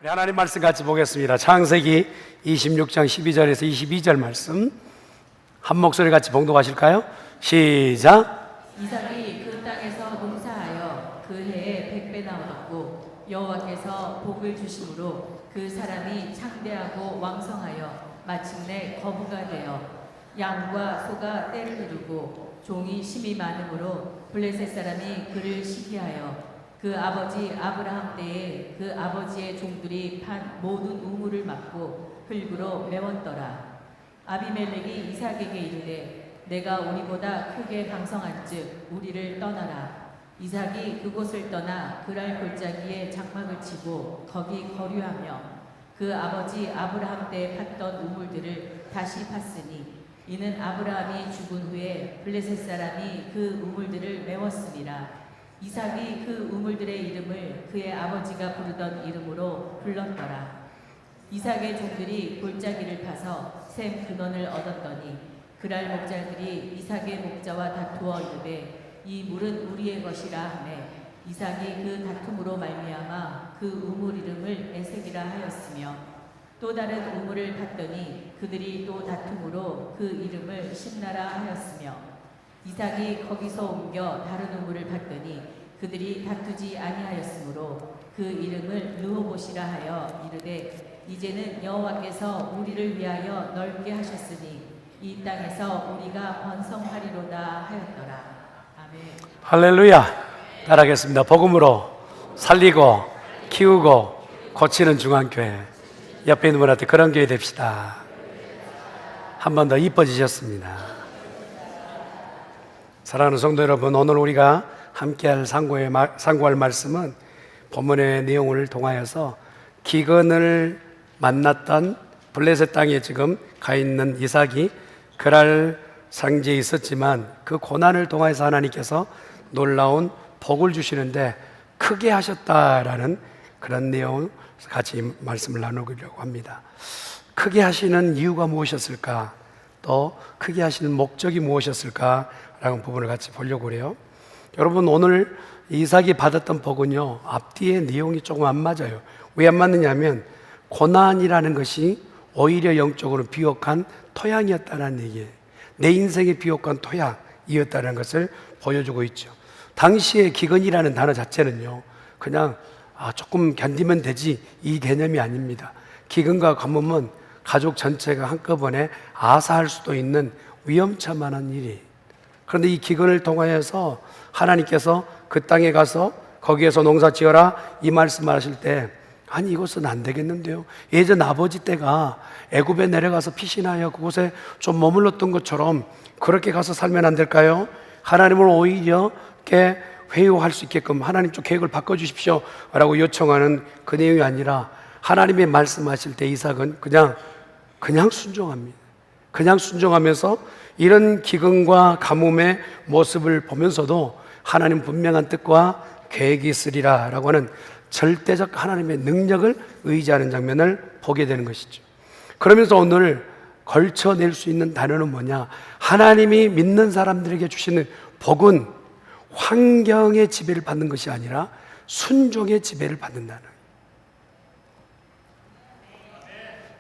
우리 하나님 말씀 같이 보겠습니다. 창세기 26장 12절에서 22절 말씀 한 목소리 같이 봉독하실까요? 시작. 이삭이 그 땅에서 농사하여 그 해에 100배나 얻었고 여호와께서 복을 주심으로 그 사람이 창대하고 왕성하여 마침내 거부가 되어 양과 소가 떼를 이루고 종이 심이 많으므로 블레셋 사람이 그를 시기하여 그 아버지 아브라함 때에 그 아버지의 종들이 판 모든 우물을 막고 흙으로 메웠더라. 아비멜렉이 이삭에게 이르되 내가 우리보다 크게 강성한즉 우리를 떠나라. 이삭이 그곳을 떠나 그랄 골짜기에 장막을 치고 거기 거류하며 그 아버지 아브라함 때 팠던 우물들을 다시 팠으니 이는 아브라함이 죽은 후에 블레셋 사람이 그 우물들을 메웠음이라. 이삭이 그 우물들의 이름을 그의 아버지가 부르던 이름으로 불렀더라. 이삭의 종들이 골짜기를 파서 샘 근원을 얻었더니 그랄 목자들이 이삭의 목자와 다투어 이르되 이 물은 우리의 것이라 하매 이삭이 그 다툼으로 말미암아 그 우물 이름을 에색이라 하였으며 또 다른 우물을 팠더니 그들이 또 다툼으로 그 이름을 심나라 하였으며 이삭이 거기서 옮겨 다른 우물을 팠더니 그들이 다투지 아니하였으므로 그 이름을 르호봇이라 하여 이르되 이제는 여호와께서 우리를 위하여 넓게 하셨으니 이 땅에서 우리가 번성하리로다 하였더라. 아멘. 할렐루야. 따라하겠습니다. 복음으로 살리고 키우고 고치는 중앙교회. 옆에 있는 분한테 그런 교회 됩시다. 한 번 더 이뻐지셨습니다. 사랑하는 성도 여러분, 오늘 우리가 함께할 상고할 말씀은 본문의 내용을 통하여서 기근을 만났던 블레셋 땅에 지금 가 있는 이삭이 그랄 상지에 있었지만 그 고난을 통해서 하나님께서 놀라운 복을 주시는데 크게 하셨다라는 그런 내용 같이 말씀을 나누려고 합니다. 크게 하시는 이유가 무엇이었을까? 또 크게 하시는 목적이 무엇이었을까? 라는 부분을 같이 보려고 그래요. 여러분, 오늘 이삭이 받았던 복은요, 앞뒤의 내용이 조금 안 맞아요. 왜 안 맞느냐면 고난이라는 것이 오히려 영적으로 비옥한 토양이었다는 얘기예요. 내 인생의 비옥한 토양이었다는 것을 보여주고 있죠. 당시에 기근이라는 단어 자체는요, 그냥 조금 견디면 되지 이 개념이 아닙니다. 기근과 가뭄은 가족 전체가 한꺼번에 아사할 수도 있는 위험천만한 일이에요. 그런데 이 기근을 통하여서 하나님께서 그 땅에 가서 거기에서 농사 지어라 이 말씀을 하실 때 아니 이것은 안 되겠는데요. 예전 아버지 때가 애굽에 내려가서 피신하여 그곳에 좀 머물렀던 것처럼 그렇게 가서 살면 안 될까요? 하나님을 오히려 이렇게 회유할 수 있게끔 하나님 좀 계획을 바꿔주십시오 라고 요청하는 그 내용이 아니라 하나님의 말씀하실 때 이삭은 그냥 순종합니다. 그냥 순종하면서 이런 기근과 가뭄의 모습을 보면서도 하나님 분명한 뜻과 계획이 있으리라 라고 하는 절대적 하나님의 능력을 의지하는 장면을 보게 되는 것이죠. 그러면서 오늘 걸쳐낼 수 있는 단어는 뭐냐? 하나님이 믿는 사람들에게 주시는 복은 환경의 지배를 받는 것이 아니라 순종의 지배를 받는다는.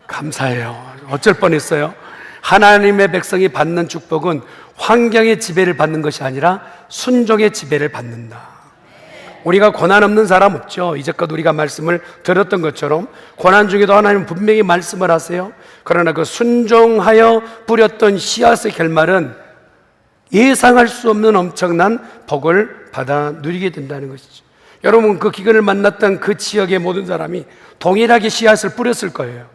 감사해요. 어쩔 뻔했어요. 하나님의 백성이 받는 축복은 환경의 지배를 받는 것이 아니라 순종의 지배를 받는다. 우리가 고난 없는 사람 없죠. 이제껏 우리가 말씀을 들었던 것처럼 고난 중에도 하나님은 분명히 말씀을 하세요. 그러나 그 순종하여 뿌렸던 씨앗의 결말은 예상할 수 없는 엄청난 복을 받아 누리게 된다는 것이죠. 여러분, 그 기근을 만났던 그 지역의 모든 사람이 동일하게 씨앗을 뿌렸을 거예요.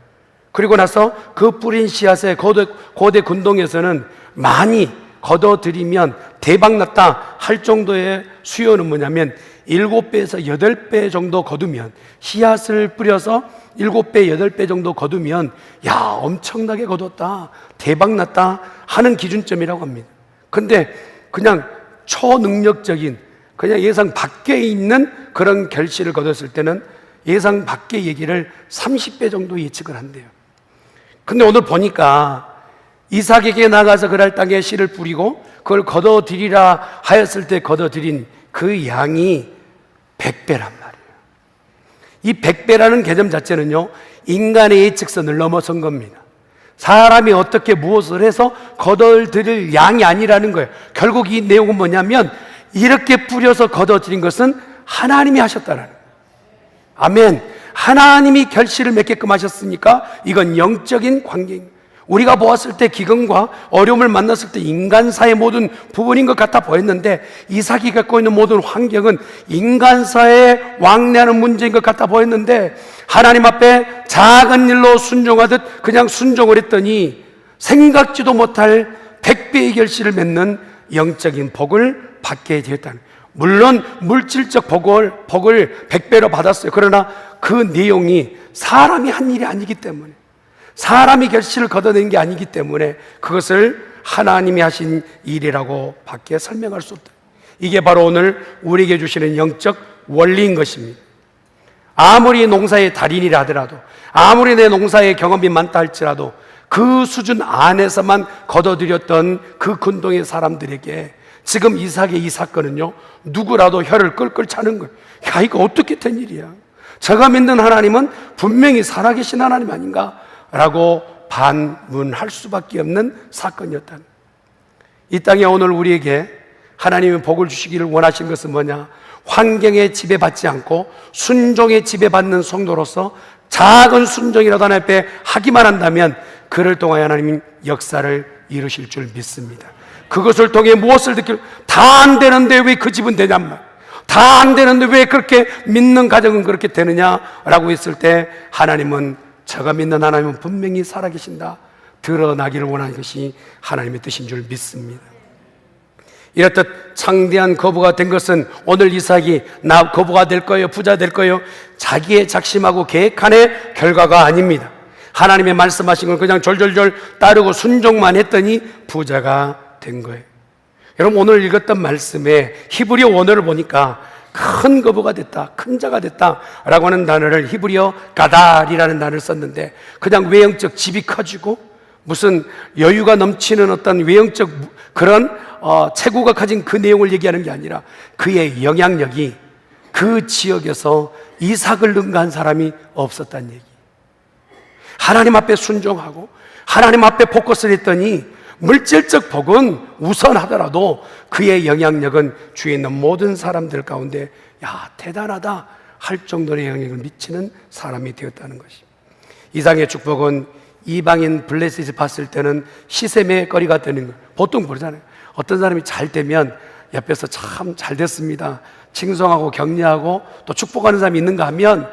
그리고 나서 그 뿌린 씨앗의 고대 군동에서는 많이 걷어들이면 대박났다 할 정도의 수요는 뭐냐면 7배에서 8배 정도 거두면, 씨앗을 뿌려서 7배, 8배 정도 거두면 야 엄청나게 거뒀다, 대박났다 하는 기준점이라고 합니다. 근데 그냥 초능력적인 그냥 예상 밖에 있는 그런 결실을 거뒀을 때는 예상 밖의 얘기를 30배 정도 예측을 한대요. 근데 오늘 보니까 이삭에게 나가서 그랄 땅에 씨를 뿌리고 그걸 거둬들이라 하였을 때 거둬들인 그 양이 100배란 말이에요. 이 100배라는 개념 자체는요, 인간의 예측선을 넘어선 겁니다. 사람이 어떻게 무엇을 해서 거둬들일 양이 아니라는 거예요. 결국 이 내용은 뭐냐면, 이렇게 뿌려서 거둬들인 것은 하나님이 하셨다는 거예요. 아멘. 하나님이 결실을 맺게끔 하셨으니까 이건 영적인 관계입니다. 우리가 보았을 때 기근과 어려움을 만났을 때 인간사의 모든 부분인 것 같아 보였는데, 이삭이 갖고 있는 모든 환경은 인간사의 왕래하는 문제인 것 같아 보였는데, 하나님 앞에 작은 일로 순종하듯 그냥 순종을 했더니 생각지도 못할 100배의 결실을 맺는 영적인 복을 받게 되었다는, 물론 물질적 복을 100배로 받았어요. 그러나 그 내용이 사람이 한 일이 아니기 때문에, 사람이 결실을 거둬낸 게 아니기 때문에 그것을 하나님이 하신 일이라고 밖에 설명할 수 없다. 이게 바로 오늘 우리에게 주시는 영적 원리인 것입니다. 아무리 농사의 달인이라 하더라도, 아무리 내 농사의 경험이 많다 할지라도 그 수준 안에서만 거둬들였던 그 근동의 사람들에게 지금 이삭의 이 사건은요, 누구라도 혀를 끌끌 차는 거예요. 야, 이거 어떻게 된 일이야? 제가 믿는 하나님은 분명히 살아계신 하나님 아닌가? 라고 반문할 수밖에 없는 사건이었다는. 이 땅에 오늘 우리에게 하나님의 복을 주시기를 원하신 것은 뭐냐? 환경에 지배받지 않고 순종에 지배받는 성도로서 작은 순종이라도 하나님 앞에 하기만 한다면 그를 통하여 하나님은 역사를 이루실 줄 믿습니다. 그것을 통해 무엇을 다 안 되는데 왜 그 집은 되냔 말, 다 안 되는데 왜 그렇게 믿는 가정은 그렇게 되느냐라고 했을 때, 하나님은, 제가 믿는 하나님은 분명히 살아계신다, 드러나기를 원하는 것이 하나님의 뜻인 줄 믿습니다. 이렇듯 창대한 거부가 된 것은 오늘 이삭이 나 거부가 될 거예요, 부자 될 거예요, 자기의 작심하고 계획한의 결과가 아닙니다. 하나님의 말씀하신 걸 그냥 졸졸졸 따르고 순종만 했더니 부자가 된 거예요. 여러분, 오늘 읽었던 말씀에 히브리어 원어를 보니까 큰 거부가 됐다, 큰 자가 됐다 라고 하는 단어를 히브리어 가달이라는 단어를 썼는데, 그냥 외형적 집이 커지고 무슨 여유가 넘치는 어떤 외형적 그런 체구가 가진 그 내용을 얘기하는 게 아니라 그의 영향력이 그 지역에서 이삭을 능가한 사람이 없었다는 얘기. 하나님 앞에 순종하고 하나님 앞에 포커스를 했더니 물질적 복은 우선하더라도 그의 영향력은 주위에 있는 모든 사람들 가운데 야, 대단하다 할 정도의 영향력을 미치는 사람이 되었다는 것입니다. 이삭의 축복은 이방인 블레셋이 봤을 때는 시샘의 거리가 되는 거예요. 보통 그러잖아요. 어떤 사람이 잘 되면 옆에서 참 잘 됐습니다, 칭송하고 격려하고 또 축복하는 사람이 있는가 하면,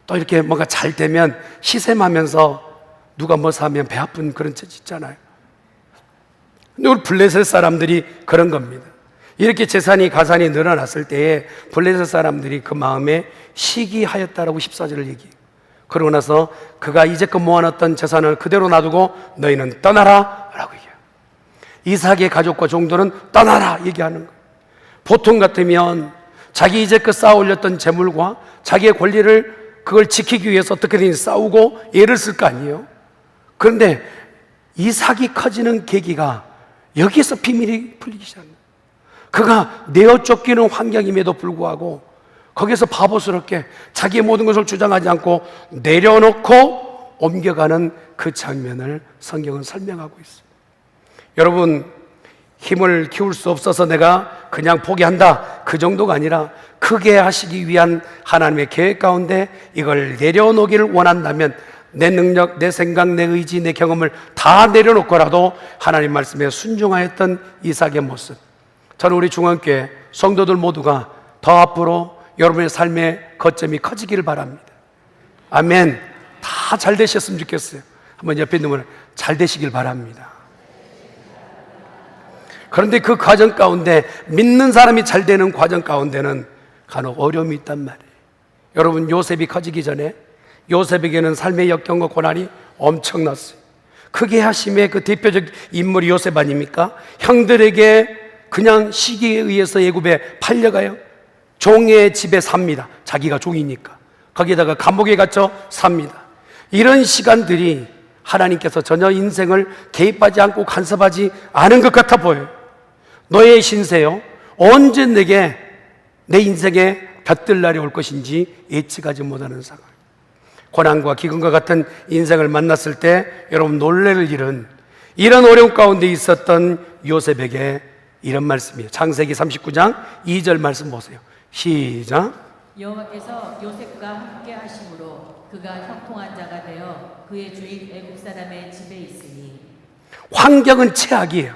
또 이렇게 뭔가 잘 되면 시샘하면서 누가 뭐 사면 배 아픈 그런 짓 있잖아요. 근데 우리 블레셋 사람들이 그런 겁니다. 이렇게 재산이 가산이 늘어났을 때에 블레셋 사람들이 그 마음에 시기하였다라고 14절을 얘기해요. 그러고 나서 그가 이제껏 모아놨던 재산을 그대로 놔두고 너희는 떠나라 라고 얘기해요. 이삭의 가족과 종들은 떠나라 얘기하는 거예요. 보통 같으면 자기 이제껏 쌓아 올렸던 재물과 자기의 권리를 그걸 지키기 위해서 어떻게든 싸우고 애를 쓸 거 아니에요. 그런데 이삭이 커지는 계기가 여기에서 비밀이 풀리기 시작합니다. 그가 내어 쫓기는 환경임에도 불구하고 거기서 바보스럽게 자기의 모든 것을 주장하지 않고 내려놓고 옮겨가는 그 장면을 성경은 설명하고 있어요. 여러분, 힘을 키울 수 없어서 내가 그냥 포기한다 그 정도가 아니라 크게 하시기 위한 하나님의 계획 가운데 이걸 내려놓기를 원한다면 내 능력, 내 생각, 내 의지, 내 경험을 다 내려놓고라도 하나님 말씀에 순종하였던 이삭의 모습, 저는 우리 중앙교회 성도들 모두가 더 앞으로 여러분의 삶의 거점이 커지기를 바랍니다. 아멘. 다 잘 되셨으면 좋겠어요. 한번 옆에 있는 분은 잘 되시길 바랍니다. 그런데 그 과정 가운데, 믿는 사람이 잘 되는 과정 가운데는 간혹 어려움이 있단 말이에요. 여러분, 요셉이 커지기 전에 요셉에게는 삶의 역경과 고난이 엄청났어요. 크게 하심의 그 대표적 인물이 요셉 아닙니까? 형들에게 그냥 시기에 의해서 애굽에 팔려가요. 종의 집에 삽니다. 자기가 종이니까. 거기에다가 감옥에 갇혀 삽니다. 이런 시간들이 하나님께서 전혀 인생을 개입하지 않고 간섭하지 않은 것 같아 보여요. 너의 신세요, 언제 내게 내 인생에 볕들 날이 올 것인지 예측하지 못하는 상황. 고난과 기근과 같은 인생을 만났을 때 여러분 놀랄 일은 이런 어려움 가운데 있었던 요셉에게 이런 말씀이에요. 창세기 39장 2절 말씀 보세요. 시작. 여호와께서 요셉과 함께 하심으로 그가 형통한 자가 되어 그의 주인 애굽 사람의 집에 있으니. 환경은 최악이에요.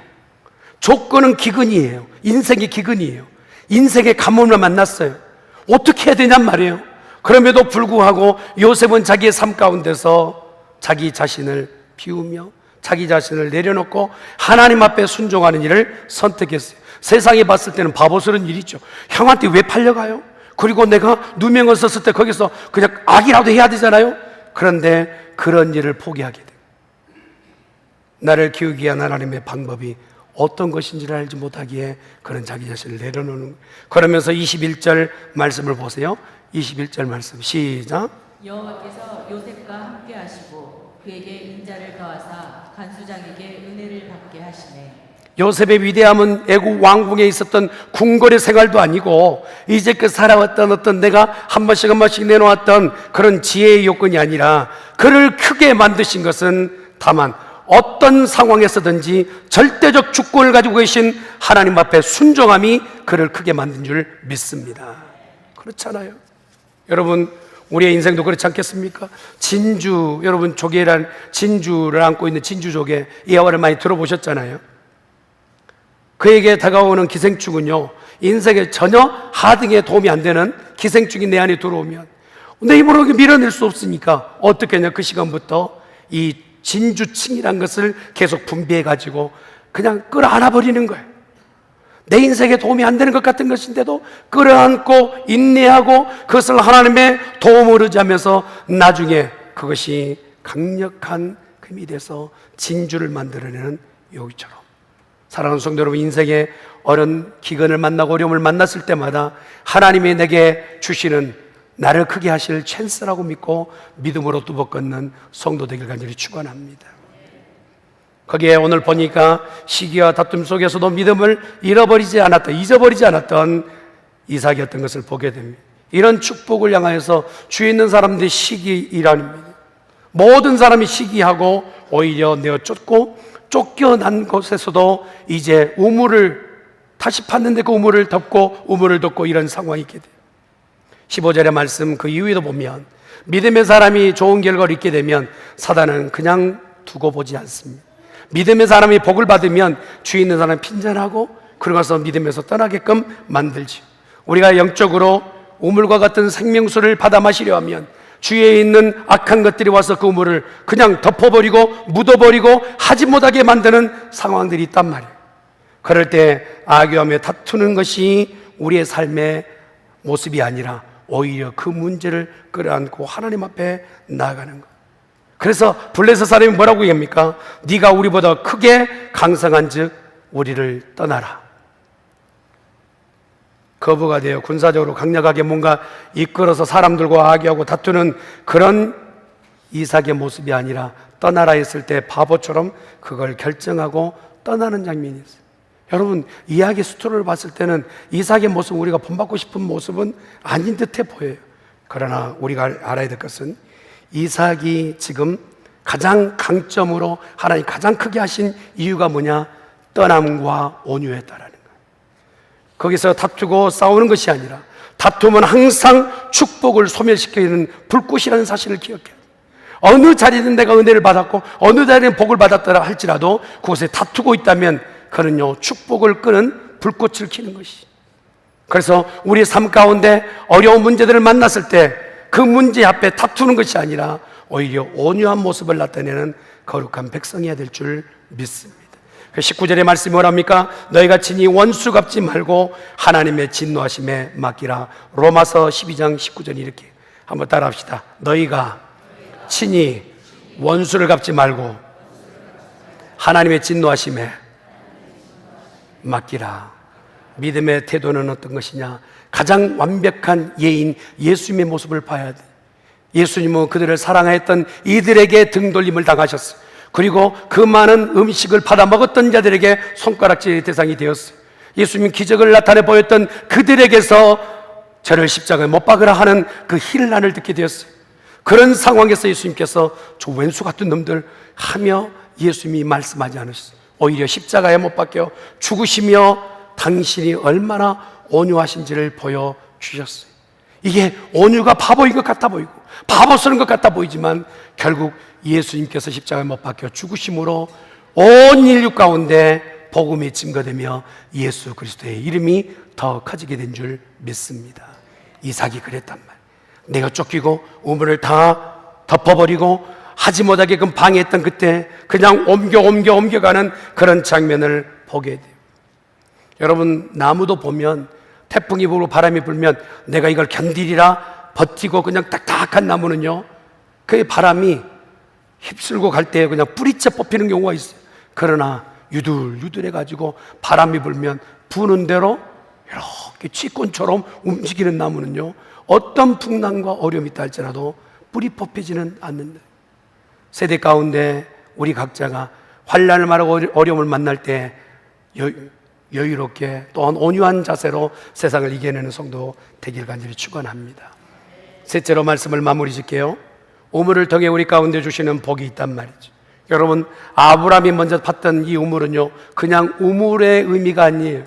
조건은 기근이에요. 인생의 기근이에요. 인생의 가뭄을 만났어요. 어떻게 해야 되냔 말이에요. 그럼에도 불구하고 요셉은 자기의 삶 가운데서 자기 자신을 비우며 자기 자신을 내려놓고 하나님 앞에 순종하는 일을 선택했어요. 세상에 봤을 때는 바보스러운 일이죠. 형한테 왜 팔려가요? 그리고 내가 누명을 썼을 때 거기서 그냥 악이라도 해야 되잖아요. 그런데 그런 일을 포기하게 돼요. 나를 키우기 위한 하나님의 방법이 어떤 것인지를 알지 못하기에 그런 자기 자신을 내려놓는 거예요. 그러면서 21절 말씀을 보세요. 21절 말씀 시작. 여호와께서 요셉과 함께 하시고 그에게 인자를 더하사 간수장에게 은혜를 받게 하시네. 요셉의 위대함은 애국 왕궁에 있었던 궁궐의 생활도 아니고 이제껏 살아왔던 어떤 내가 한 번씩 내놓았던 그런 지혜의 요건이 아니라 그를 크게 만드신 것은 다만 어떤 상황에서든지 절대적 주권을 가지고 계신 하나님 앞에 순종함이 그를 크게 만든 줄 믿습니다. 그렇잖아요. 여러분, 우리의 인생도 그렇지 않겠습니까? 진주, 여러분 조개란 진주를 안고 있는 진주조개 이 예화를 많이 들어보셨잖아요. 그에게 다가오는 기생충은요, 인생에 전혀 하등에 도움이 안 되는 기생충이 내 안에 들어오면 내 힘으로 밀어낼 수 없으니까 어떻게 하냐, 그 시간부터 이 진주층이란 것을 계속 분비해가지고 그냥 끌어안아 버리는 거예요. 내 인생에 도움이 안 되는 것 같은 것인데도 끌어안고 인내하고 그것을 하나님의 도움을 의지하면서 나중에 그것이 강력한 금이 돼서 진주를 만들어내는 요기처럼 사랑하는 성도 여러분, 인생의 어려운 기근을 만나고 어려움을 만났을 때마다 하나님이 내게 주시는 나를 크게 하실 찬스라고 믿고 믿음으로 뚜벅 걷는 성도 되길 간절히 축원합니다. 거기에 오늘 보니까 시기와 다툼 속에서도 믿음을 잊어버리지 않았던 이삭이었던 것을 보게 됩니다. 이런 축복을 향하여서 주위 있는 사람들이 시기이랍니다. 모든 사람이 시기하고 오히려 내어 쫓겨난 곳에서도 이제 우물을 다시 팠는데 그 우물을 덮고 이런 상황이 있게 돼요. 15절의 말씀 그 이후에도 보면 믿음의 사람이 좋은 결과를 있게 되면 사단은 그냥 두고 보지 않습니다. 믿음의 사람이 복을 받으면 주위 있는 사람이 핀잔하고 그러고서 믿음에서 떠나게끔 만들지. 우리가 영적으로 우물과 같은 생명수를 받아 마시려 하면 주위에 있는 악한 것들이 와서 그 우물을 그냥 덮어버리고 묻어버리고 하지 못하게 만드는 상황들이 있단 말이에요. 그럴 때 악의하며 다투는 것이 우리의 삶의 모습이 아니라 오히려 그 문제를 끌어안고 하나님 앞에 나아가는 것. 그래서 블레셋 사람이 뭐라고 얘기합니까? 네가 우리보다 크게 강성한 즉 우리를 떠나라. 거부가 되어 군사적으로 강력하게 뭔가 이끌어서 사람들과 악의하고 다투는 그런 이삭의 모습이 아니라 떠나라 했을 때 바보처럼 그걸 결정하고 떠나는 장면이 있어요. 여러분, 이야기 스토리를 봤을 때는 이삭의 모습, 우리가 본받고 싶은 모습은 아닌 듯해 보여요. 그러나 우리가 알아야 될 것은 이삭이 지금 가장 강점으로 하나님 가장 크게 하신 이유가 뭐냐? 떠남과 온유했다라는 거예요. 거기서 다투고 싸우는 것이 아니라 다툼은 항상 축복을 소멸시키는 불꽃이라는 사실을 기억해요. 어느 자리는 내가 은혜를 받았고 어느 자리는 복을 받았더라 할지라도 그곳에 다투고 있다면 그는요 축복을 끄는 불꽃을 켜는 것이. 그래서 우리 삶 가운데 어려운 문제들을 만났을 때 그 문제 앞에 다투는 것이 아니라 오히려 온유한 모습을 나타내는 거룩한 백성이어야 될 줄 믿습니다. 19절의 말씀이 뭐랍니까? 너희가 친히 원수 갚지 말고 하나님의 진노하심에 맡기라. 로마서 12장 19절 이렇게 한번 따라 합시다. 너희가 친히 원수를 갚지 말고 하나님의 진노하심에 맡기라. 믿음의 태도는 어떤 것이냐? 가장 완벽한 예인 예수님의 모습을 봐야 돼. 예수님은 그들을 사랑했던 이들에게 등돌림을 당하셨어요. 그리고 그 많은 음식을 받아 먹었던 자들에게 손가락질의 대상이 되었어요. 예수님 기적을 나타내 보였던 그들에게서 저를 십자가에 못 박으라 하는 그 힐난을 듣게 되었어요. 그런 상황에서 예수님께서 저 왼수 같은 놈들 하며 예수님이 말씀하지 않으셨어요. 오히려 십자가에 못 박혀 죽으시며 당신이 얼마나 온유하신지를 보여주셨어요. 이게 온유가 바보인 것 같아 보이고 바보스러운 것 같아 보이지만 결국 예수님께서 십자가에 못 박혀 죽으심으로 온 인류 가운데 복음이 증거되며 예수 그리스도의 이름이 더 커지게 된 줄 믿습니다. 이삭이 그랬단 말이에요. 내가 쫓기고 우물을 다 덮어버리고 하지 못하게끔 방해했던 그때 그냥 옮겨가는 그런 장면을 보게 돼요. 여러분, 나무도 보면 태풍이 불고 바람이 불면 내가 이걸 견디리라 버티고 그냥 딱딱한 나무는요, 그 바람이 휩쓸고 갈 때 그냥 뿌리째 뽑히는 경우가 있어요. 그러나 유들유들해가지고 바람이 불면 부는 대로 이렇게 취권처럼 움직이는 나무는요, 어떤 풍랑과 어려움이 있다 할지라도 뿌리 뽑히지는 않는다. 세대 가운데 우리 각자가 환난을 말하고 어려움을 만날 때 여유롭게 또한 온유한 자세로 세상을 이겨내는 성도 되길 간절히 축원합니다. 셋째로 말씀을 마무리 짓게요. 우물을 통해 우리 가운데 주시는 복이 있단 말이죠. 여러분, 아브라함이 먼저 봤던 이 우물은요, 그냥 우물의 의미가 아니에요.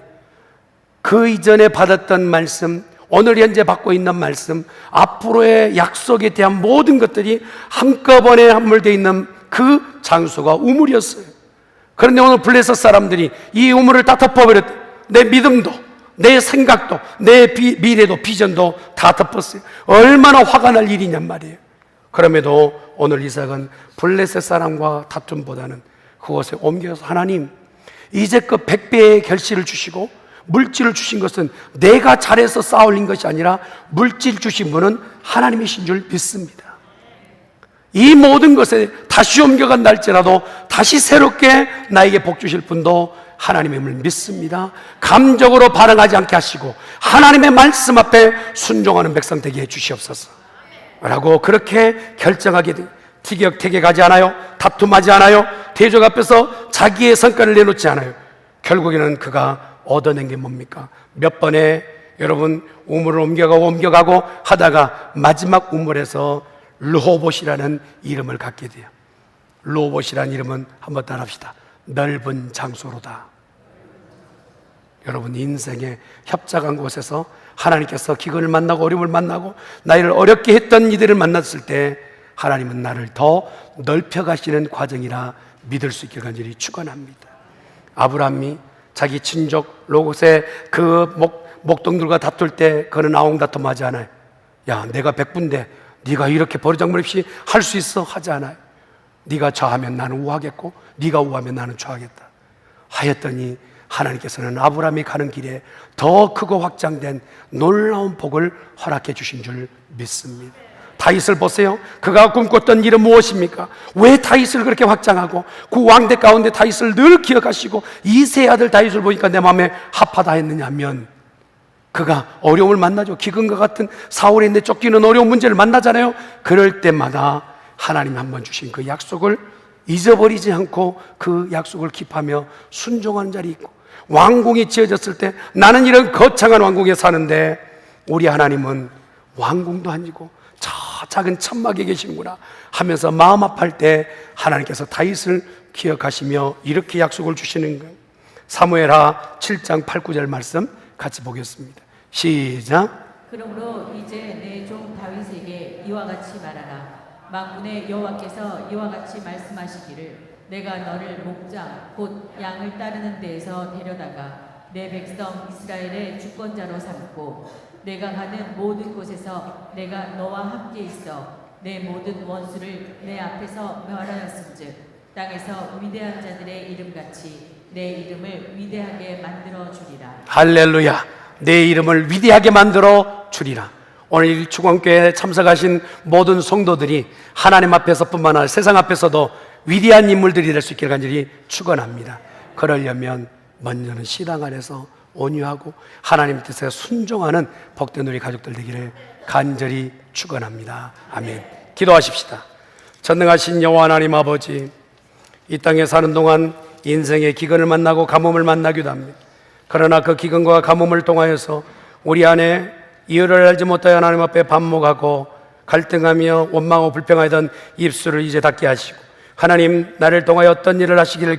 그 이전에 받았던 말씀, 오늘 현재 받고 있는 말씀, 앞으로의 약속에 대한 모든 것들이 한꺼번에 함몰되어 있는 그 장소가 우물이었어요. 그런데 오늘 블레셋 사람들이 이 우물을 다 덮어버렸다. 내 믿음도, 내 생각도, 내 미래도, 비전도 다 덮었어요. 얼마나 화가 날 일이냔 말이에요. 그럼에도 오늘 이삭은 블레셋 사람과 다툼보다는 그곳에 옮겨서 하나님, 이제껏 100배의 결실을 주시고 물질을 주신 것은 내가 잘해서 쌓아올린 것이 아니라 물질 주신 분은 하나님이신 줄 믿습니다. 이 모든 것에 다시 옮겨간다 할지라도 다시 새롭게 나에게 복 주실 분도 하나님임을 믿습니다. 감정으로 반응하지 않게 하시고 하나님의 말씀 앞에 순종하는 백성 되게 해주시옵소서 라고 그렇게 결정하게 돼. 티격태격하지 않아요. 다툼하지 않아요. 대적 앞에서 자기의 성과를 내놓지 않아요. 결국에는 그가 얻어낸 게 뭡니까? 몇 번에 여러분 우물을 옮겨가고 하다가 마지막 우물에서 르호봇이라는 이름을 갖게 돼요. 르호봇이라는 이름은 한번 따라합시다. 넓은 장소로다. 여러분, 인생의 협착한 곳에서 하나님께서 기근을 만나고 어려움을 만나고 나를 어렵게 했던 이들을 만났을 때 하나님은 나를 더 넓혀가시는 과정이라 믿을 수 있게 간절히 축원합니다. 아브라함이 자기 친족 롯의 그 목동들과 다툴 때 그는 아웅다툼하지 않아요. 야, 내가 백부인데 네가 이렇게 버르장머리 없이 할 수 있어? 하지 않아요. 네가 좌하면 나는 우하겠고 네가 우하면 나는 좌하겠다 하였더니 하나님께서는 아브라함이 가는 길에 더 크고 확장된 놀라운 복을 허락해 주신 줄 믿습니다. 다윗을 보세요. 그가 꿈꿨던 일은 무엇입니까? 왜 다윗을 그렇게 확장하고 그 왕대 가운데 다윗을 늘 기억하시고 이세 아들 다윗을 보니까 내 마음에 합하다 했느냐면 그가 어려움을 만나죠. 기근과 같은 사울의 내 쫓기는 어려운 문제를 만나잖아요. 그럴 때마다 하나님 한번 주신 그 약속을 잊어버리지 않고 그 약속을 킵하며 순종하는 자리 있고, 왕궁이 지어졌을 때 나는 이런 거창한 왕궁에 사는데 우리 하나님은 왕궁도 아니고 저 작은 천막에 계시는구나 하면서 마음 아파할 때 하나님께서 다윗을 기억하시며 이렇게 약속을 주시는 거예요. 사무엘하 7장 8, 9절 말씀 같이 보겠습니다. 시작. 그러므로 이제 내 종 다윗에게 이와 같이 말하라. 만군의 여호와께서 이와 같이 말씀하시기를 내가 너를 목장 곧 양을 따르는 데에서 데려다가 내 백성 이스라엘의 주권자로 삼고 내가 가는 모든 곳에서 내가 너와 함께 있어 내 모든 원수를 내 앞에서 멸하였음즉 땅에서 위대한 자들의 이름같이 내 이름을 위대하게 만들어 주리라. 할렐루야. 내 이름을 위대하게 만들어 주리라. 오늘 축원교회에 참석하신 모든 성도들이 하나님 앞에서뿐만 아니라 세상 앞에서도 위대한 인물들이 될 수 있기를 간절히 축원합니다. 그러려면 먼저는 신앙 안에서 온유하고 하나님 뜻에 순종하는 복된 우리 가족들 되기를 간절히 축원합니다. 아멘. 기도하십시다. 전능하신 여호와 하나님 아버지, 이 땅에 사는 동안 인생의 기근을 만나고 가뭄을 만나기도 합니다. 그러나 그 기근과 가뭄을 통하여서 우리 안에 이유를 알지 못하여 하나님 앞에 반목하고 갈등하며 원망하고 불평하던 입술을 이제 닫게 하시고, 하나님 나를 통하여 어떤 일을 하시기를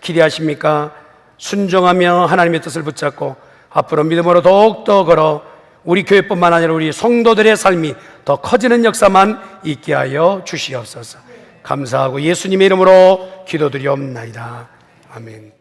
기대하십니까? 순종하며 하나님의 뜻을 붙잡고 앞으로 믿음으로 더욱더 걸어 우리 교회뿐만 아니라 우리 성도들의 삶이 더 커지는 역사만 있게 하여 주시옵소서. 감사하고 예수님의 이름으로 기도드리옵나이다. 아멘.